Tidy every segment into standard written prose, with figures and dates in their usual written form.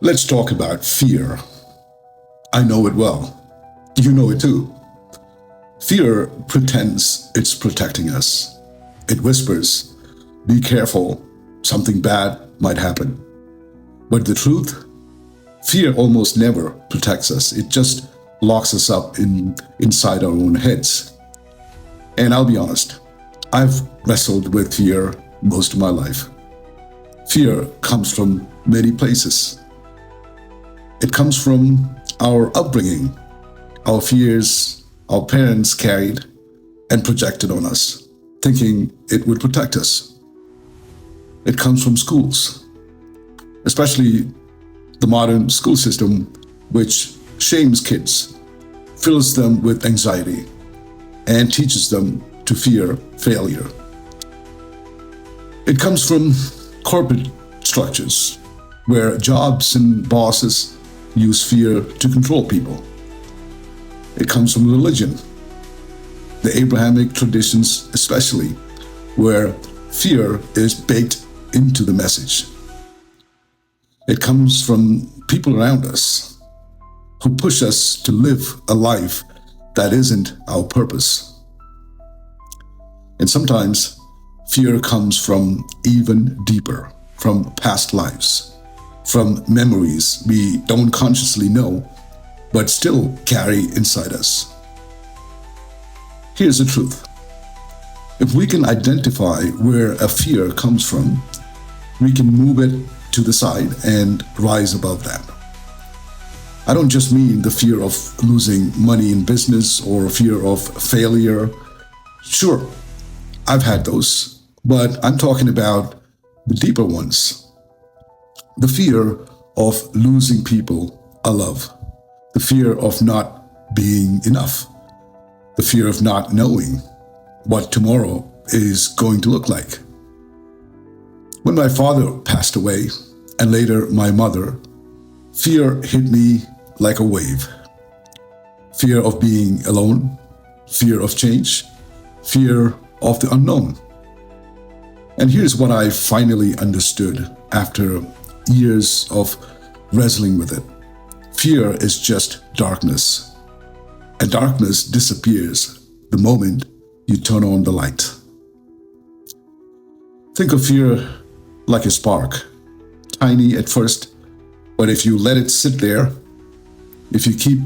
Let's talk about fear. I know it well. You know it too. Fear pretends it's protecting us. It whispers, be careful, something bad might happen. But the truth, fear almost never protects us. It just locks us up inside our own heads. And I'll be honest, I've wrestled with fear most of my life. Fear comes from many places. It comes from our upbringing, our fears our parents carried and projected on us, thinking it would protect us. It comes from schools, especially the modern school system, which shames kids, fills them with anxiety, and teaches them to fear failure. It comes from corporate structures, where jobs and bosses use fear to control people. It comes from religion, the Abrahamic traditions especially, where fear is baked into the message. It comes from people around us who push us to live a life that isn't our purpose. And sometimes fear comes from even deeper, from past lives, from memories we don't consciously know, but still carry inside us. Here's the truth. If we can identify where a fear comes from, we can move it to the side and rise above that. I don't just mean the fear of losing money in business or fear of failure. Sure, I've had those, but I'm talking about the deeper ones. The fear of losing people I love, the fear of not being enough, the fear of not knowing what tomorrow is going to look like. When my father passed away, and later my mother, fear hit me like a wave. Fear of being alone, fear of change, fear of the unknown. And here's what I finally understood after years of wrestling with it. Fear is just darkness, and darkness disappears the moment you turn on the light. Think of fear like a spark, tiny at first, but if you let it sit there, if you keep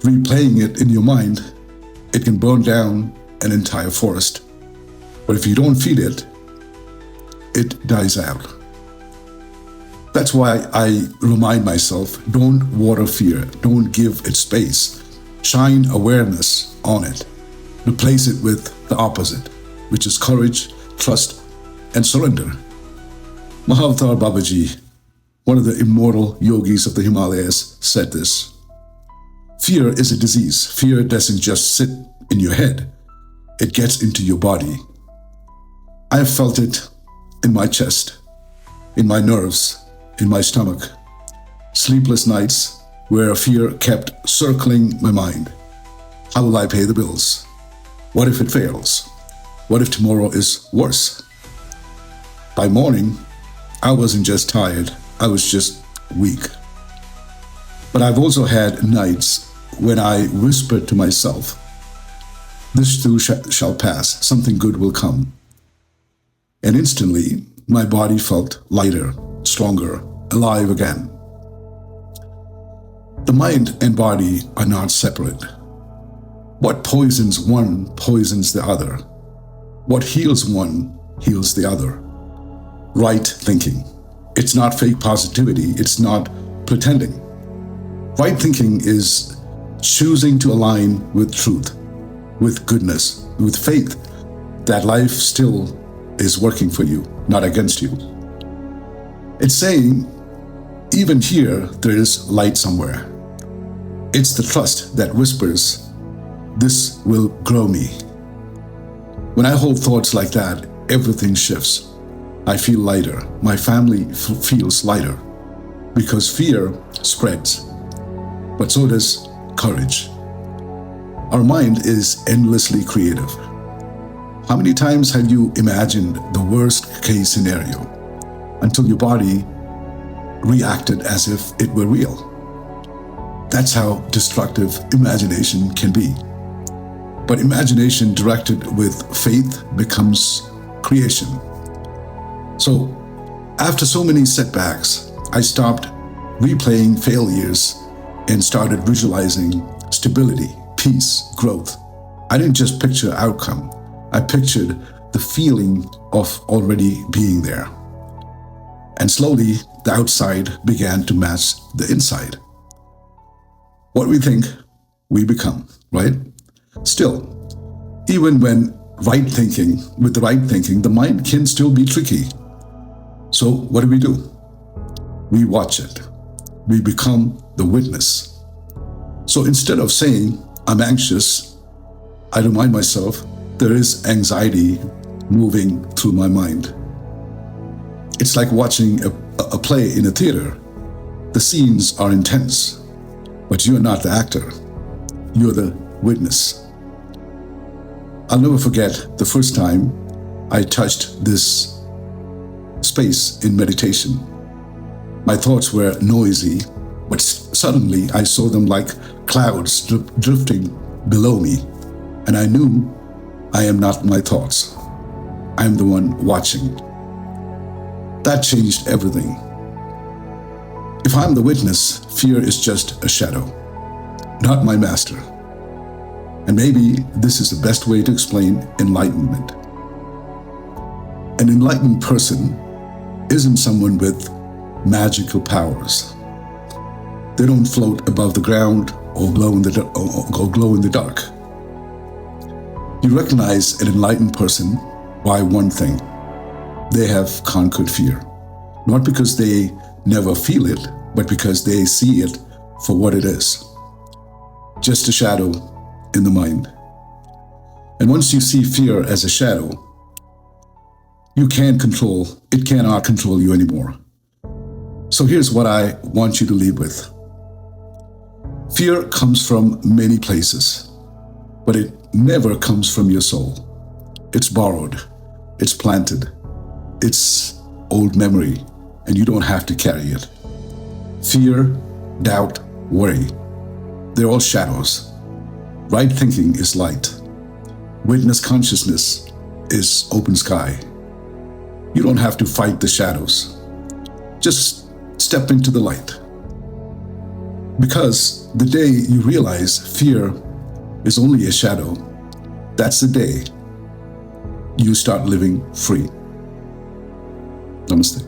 replaying it in your mind, it can burn down an entire forest. But if you don't feed it, it dies out. That's why I remind myself, don't water fear, don't give it space. Shine awareness on it. Replace it with the opposite, which is courage, trust, and surrender. Mahavatar Babaji, one of the immortal yogis of the Himalayas, said this: fear is a disease. Fear doesn't just sit in your head, it gets into your body. I have felt it in my chest, in my nerves, in my stomach. Sleepless nights where fear kept circling my mind. How will I pay the bills? What if it fails? What if tomorrow is worse? By morning, I wasn't just tired, I was just weak. But I've also had nights when I whispered to myself, this too shall pass, something good will come. And instantly, my body felt lighter, stronger, alive again. The mind and body are not separate. What poisons one poisons the other. What heals one heals the other. Right thinking. It's not fake positivity. It's not pretending. Right thinking is choosing to align with truth, with goodness, with faith that life still is working for you, not against you. It's saying, even here, there is light somewhere. It's the trust that whispers, this will grow me. When I hold thoughts like that, everything shifts. I feel lighter. My family feels lighter because fear spreads, but so does courage. Our mind is endlessly creative. How many times have you imagined the worst case scenario until your body reacted as if it were real. That's how destructive imagination can be. But imagination directed with faith becomes creation. So, after so many setbacks, I stopped replaying failures and started visualizing stability, peace, growth. I didn't just picture outcome. I pictured the feeling of already being there. And slowly, the outside began to match the inside. What we think, we become, right? Still, even when with the right thinking, the mind can still be tricky. So what do? We watch it. We become the witness. So instead of saying, I'm anxious, I remind myself there is anxiety moving through my mind. It's like watching a play in a theater. The scenes are intense, but you're not the actor. You're the witness. I'll never forget the first time I touched this space in meditation. My thoughts were noisy, but suddenly I saw them like clouds drifting below me, and I knew I am not my thoughts. I am the one watching. That changed everything. If I'm the witness, fear is just a shadow, not my master. And maybe this is the best way to explain enlightenment. An enlightened person isn't someone with magical powers. They don't float above the ground or glow in the dark. You recognize an enlightened person by one thing. They have conquered fear. Not because they never feel it, but because they see it for what it is. Just a shadow in the mind. And once you see fear as a shadow, it cannot control you anymore. So here's what I want you to leave with. Fear comes from many places, but it never comes from your soul. It's borrowed, it's planted, it's old memory, and you don't have to carry it. Fear, doubt, worry, they're all shadows. Right thinking is light. Witness consciousness is open sky. You don't have to fight the shadows. Just step into the light. Because the day you realize fear is only a shadow, that's the day you start living free. Namaste.